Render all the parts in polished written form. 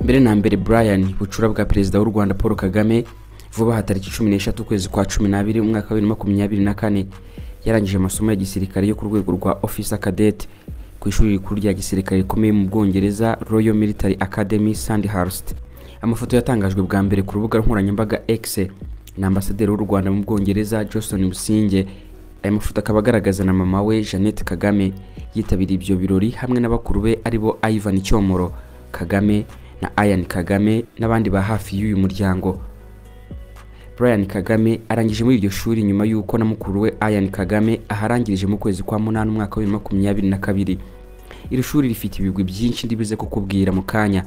Mbere na mbere Brian Bucura bwa Perezida w'u Rwanda Paul Kagame vuba ha tariki 13 ukwezi kwa 12 umwaka wa 2024 yarangije amasomo ya gisirikare yo ku rwego rwa Officer Cadet ku ishuri rikuru rya gisirikare rikomeye mu Bwongereza Royal Military Academy Sandhurst. Amafoto yatangajwe bwa mbere ku rubuga nkoranyambaga X na Ambasaderi w'u Rwanda mu Bwongereza Johnson Businge. Aya mafoto akaba agaragaza na mama we Jeannette Kagame yitabiriye ibyo birori hamwe n'abakuru be aribo Ivan Cyomoro Kagame na Ian Kagame n'abandi ba hafi y'uyu muryango. Brian Kagame arangije muri iryo shuri nyuma y'uko na mukuru we Ian Kagame aharangirije mu kwezi kwa 8 umwaka wa 2022. Iri shuri rifite ibigwi byinshi ndibize kukubwira mu kanya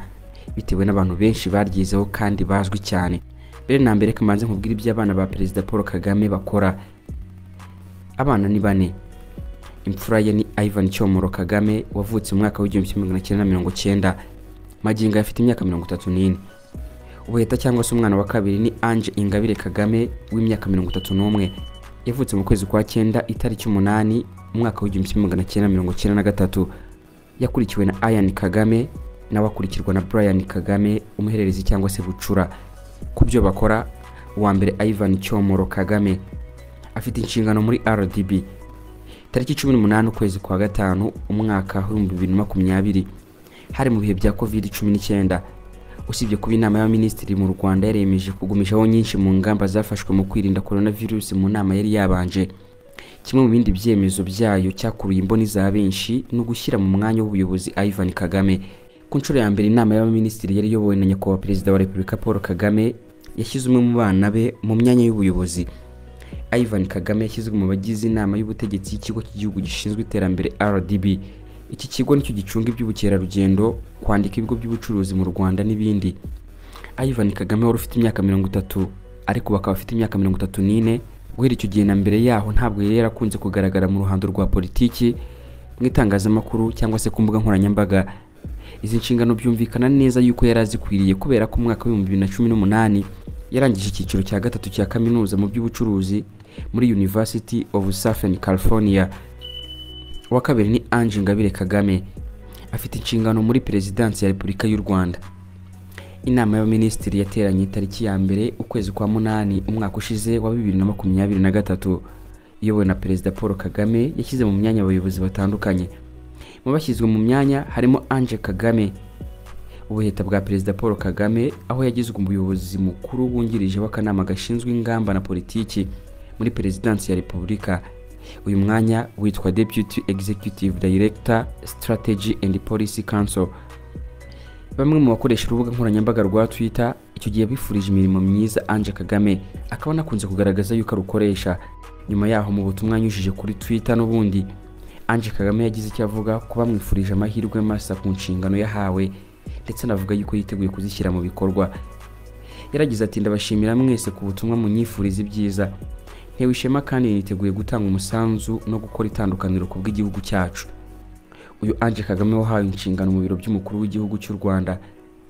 bitewe n'abantu benshi baryizeho kandi bazwi cyane. Mbere na mbere kamanze nkubwira iby'abana ba Perezida Paul Kagame bakora. Abana ni bane. Imfura ye ni Ivan Cyomoro Kagame wavutse mu mwaka wa 1990. Magingo afite imyaka 34. Ubuheta cyangwa se umwana wa kabiri ni Ange Ingabire Kagame w'imyaka 31. Yavutse mu kwezi kwa 9 itariki 8 umwaka wa 1993. Yakurikiwe na Ian Kagame nawe akurikirwa na Brian Kagame umuhererezi cyangwa se Bucura. Kubyo bakora, uwa mbere Ivan Cyomoro Kagame afite inshingano muri RDB. Tariki 18 ukwezi kwa 5 umwaka wa 2020 hari mu bihe bya COVID-19. Usibye kuba inama y'abaminisitiri mu Rwanda yaremeje kugumishaho nyinshi mu ngamba zafashwe mu kwirinda coronavirus mu nama yari yabanje. Kimwe mu bindi byemezo byayo cyakuruye imboni za benshi no gushyira mu mwanya w'ubuyobozi Ivan Kagame. Ku nshuro ya mbere inama y'abaminisitiri yari yobowe na nyakubahwa Perezida wa Repubulika Paul Kagame yashyize umwe mu bana be mu myanya y'ubuyobozi. Ivan Kagame yashyizwe mu bagize inama y'ubutegetsi y'ikigo cy'igihugu gishinzwe iterambere RDB. Iki kigo nicyo gicunga iby'ubukerarugendo, kwandika ibigo by'ubucuruzi mu Rwanda n'ibindi. Ivan Kagame wari ufite imyaka 30 ariko bakaba afite imyaka 34. Guhera icyo gihe na mbere yaho ntabwo yari yarakunze kugaragara mu ruhando rwa politiki, mu itangazamakuru cyangwa se ku mbuga nkoranyambaga. Izi nshingano byumvikana neza yuko yari azikwiriye kubera ko umwaka wa 2018 yarangije icyiciro cya gatatu cya kaminuza mu by'ubucuruzi muri University of Southern California. Uwa kabiri ni Ange Ingabire Kagame afite inshingano muri Perezidansi ya Repubulika y'u Rwanda. Inama y'abaminisitiri yateranye tariki ya mbere ukwezi kwa 8 umwaka ushize wa 2023 iyobowe na Perezida Paul Kagame yashyize mu myanya abayobozi batandukanye. Mu bashyizwe mu myanya harimo Ange Kagame ubuheta bwa Perezida Paul Kagame aho yagizwe umuyobozi mukuru wungirije w'akanama gashinzwe ingamba na politiki muri Perezidansi ya Repubulika. Uyu mwanya witwa Deputy Executive Director Strategy and Policy Council. Bamwe mu bakoresha urubuga nkoranyambaga rwa Twitter icyo gihe bifurije imirimo myiza Ange Kagame akaba nakunze kugaragaza yuko arukoresha. Nyuma yaho mu butumwa nyujije kuri Twitter n'ubundi Ange Kagame yagize icyo avuga kuba mwifurije amahirwe masa ku nshingano yahawe ndetse navuga yuko yiteguye kuzishyira mu bikorwa. Yaragize ati ndabashimira mwese ku butumwa munyifuriza ibyiza. Ntewe ishema kandi niteguye gutanga umusanzu no gukora itandukaniro ku bw'igihugu cyacu. Uyu Ange Kagame wahawe inshingano mu biro by'umukuru w'igihugu cy'u Rwanda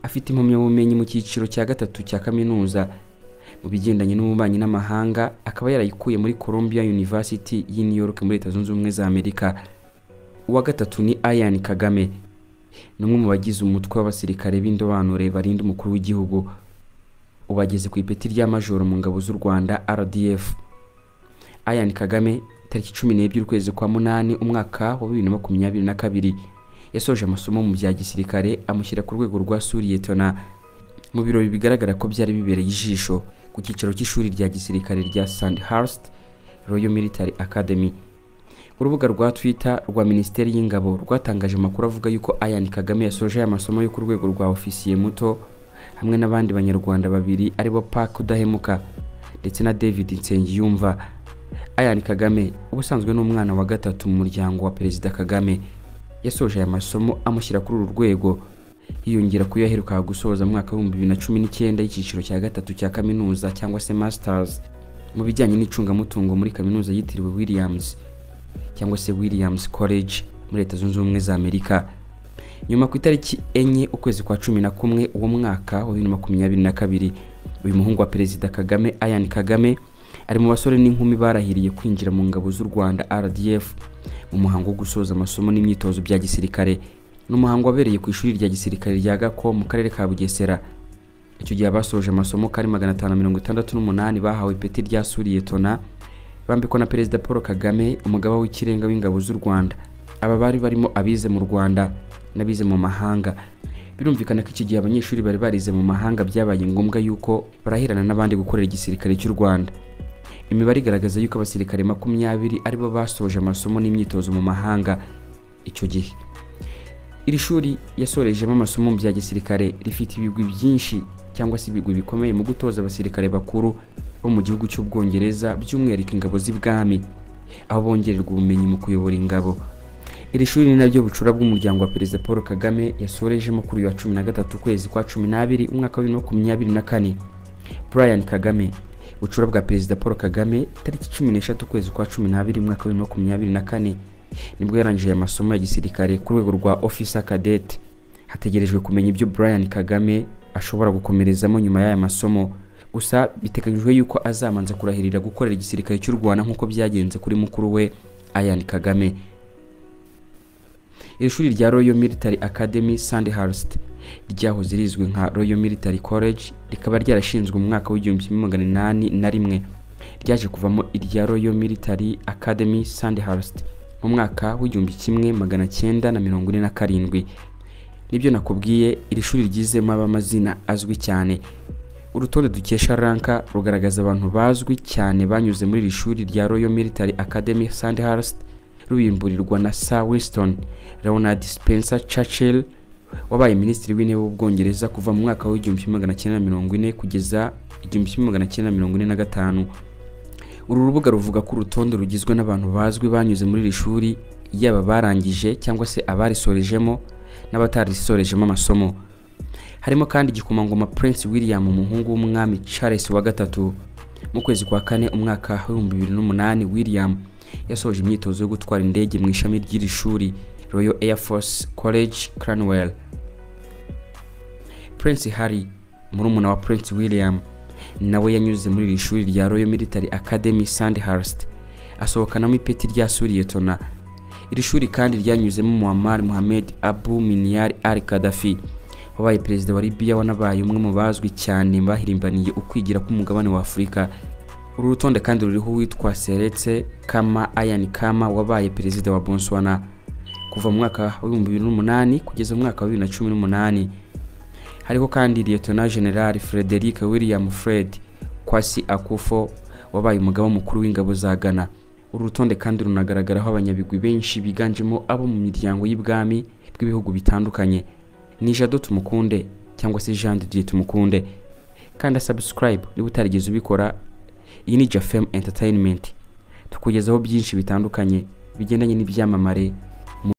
afite impamyabumenyi mu cyiciro cya gatatu cya kaminuza mu bigendanye n'ububanyi n'amahanga, akaba yarayikuye muri Columbia University y'i New York muri Leta Zunze Ubumwe za Amerika. Uwa gatatu ni Ian Kagame, n'umwe mu bagize umutwe w'abasirikare b'indobanure barinda umukuru w'igihugu. Ubageze ku ipeti rya majoro mu ngabo z'u Rwanda RDF. Ian Kagame tariki 12 ukwezi kwa 8 umwaka wa 2022 yasoje amasomo mu bya gisirikare amushyira ku rwego rwa Lieutenant. Mu birori bigaragara ko byari bibereye ijisho ku cyiciro cy'ishuri rya gisirikare rya Sandhurst Royal Military Academy. Urubuga rwa Twitter rwa Minisiteri y'Ingabo rwatangaje amakuru avuga yuko Ian Kagame yasoje amasomo yo ku rwego rwa ofisiye muto hamwe n'abandi banyarwanda babiri aribo Park Udahemuka ndetse na David Nsengiyumva. Ian Kagame ubusanzwe n'umwana wa gatatu mu muryango wa Perezida Kagame yasoje aya masomo amushyira kuri uru rwego yiyongera kuyaheruka gusoza mu mwaka wa 2019 y'icyiciro cya gatatu cya kaminuza cyangwa se Masters mu bijyanye n'icungamutungo muri kaminuza yitiriwe Williams cyangwa se Williams College muri Leta Zunze Ubumwe za Amerika. Nyuma ku itariki 4 ukwezi kwa 11 uwo mwaka wa 2022 uyu muhungu wa Perezida Kagame Ian Kagame ari mu basore n'inkumi barahiriye kwinjira mu ngabo z'u Rwanda RDF mu muhango wo gusoza amasomo n'imyitozo bya gisirikare. n'umuhango wabereye ku ishuri rya gisirikare rya Gako mu karere ka Bugesera. Icyo gihe abasoje amasomo kari 568 bahawe ipeti rya Suriyetona bambikwa na Perezida Paul Kagame, umugaba w'ikirenga w'ingabo z'u Rwanda. Aba bari barimo abize mu Rwanda n'abize mu mahanga. Birumvikana ko iki gihe abanyeshuri bari barize mu mahanga byabaye ngombwa yuko barahirana n'abandi gukorera igisirikare cy'u Rwanda. Imibare igaragaza yuko abasirikare 20 aribo basoje amasomo n'imyitozo mu mahanga icyo gihe. Iri shuri yasorejemo amasomo bya gisirikare rifite ibigwi byinshi cyangwa se ibigwi bikomeye mu gutoza abasirikare bakuru bo mu gihugu cy'Ubwongereza, by'umwihariko ingabo z'ibwami, aho bongererwa ubumenyi mu kuyobora ingabo. Iri shuri ni naryo bucura bw'umuryango wa Perezida Paul Kagame yasorejemo kuri uyu wa 13 kwezi kwa 12 umwaka wa 2024. Brian Kagame, bucura bwa Perezida Paul Kagame, tariki 13 kwezi kwa 12 umwaka wa 2024 nibwo yarangije amasomo ya gisirikare ku rwego rwa Officer Cadet. Hategerejwe kumenya ibyo Brian Kagame ashobora gukomerezamo nyuma y'aya masomo. Gusa biteganyijwe yuko azamanza kurahirira gukorera igisirikare cy'u Rwanda nk'uko byagenze kuri mukuru we Ian Kagame. Iri shuri rya Royal Military Academy Sandhurst ryahoze rizwi nka Royal Military College, rikaba ryarashinzwe mu mwaka w'1801. Ryaje kuvamo irya Royal Military Academy Sandhurst mu mwaka w'1947. Nibyo nakubwiye, iri shuri ryizemo abamazina azwi cyane. Urutonde dukesha ranka rugaragaza abantu bazwi cyane banyuze muri iri shuri rya Royal Military Academy Sandhurst, rubimburirwa na Sir Winston Leonard Spencer Churchill, wabaye minisitiri w'intebe w'Ubwongereza kuva mu mwaka w'1940 kugeza 1945. Uru rubuga ruvuga ko urutonde rugizwe n'abantu bazwi banyuze muri iri shuri, yaba barangije cyangwa se abarisorejemo n'abatarisorejemo amasomo. Harimo kandi igikomangoma Prince William, umuhungu w'umwami Charles wa gatatu. Mu kwezi kwa 4 umwaka wa 2008, William yasoje imyitozo yo gutwara indege mu ishami ry'iri shuri Royal Air Force College Cranwell. Prince Harry, murumuna wa Prince William, nawe yanyuze muri iri shuri rya Royal Military Academy Sandhurst, asohokanamo ipeti rya Suriyetona. Iri shuri kandi ryanyuzemo Muammar Mohamed Abu Minyar al-Gaddafi, wabaye perezida wa Libya wanabaye umwe mu bazwi cyane bahirimbaniye ukwigira k'umugabane wa Afurika. Uru rutonde kandi ruriho witwa Seretse Kama Ayan Kama, wabaye perezida wa Botswana kuva mu mwaka wa 2008 kugeza mu mwaka wa 2018. Hariho kandi Lieutenant General Frederick William Fred Kwasi Akufo, wabaye umugaba mukuru w'ingabo za Ghana. Uru rutonde kandi runagaragaraho abanyabigwi benshi biganjemo abo mu miryango y'ibwami bw'ibihugu bitandukanye. Ni Jado Tumukunde cyangwa se Jean de Dieu Tumukunde. Kandi subscribe niba utarigeze ubikora. Iyi ni Jafem Entertainment, tukugezaho byinshi bitandukanye bigendanye n'ibyamamare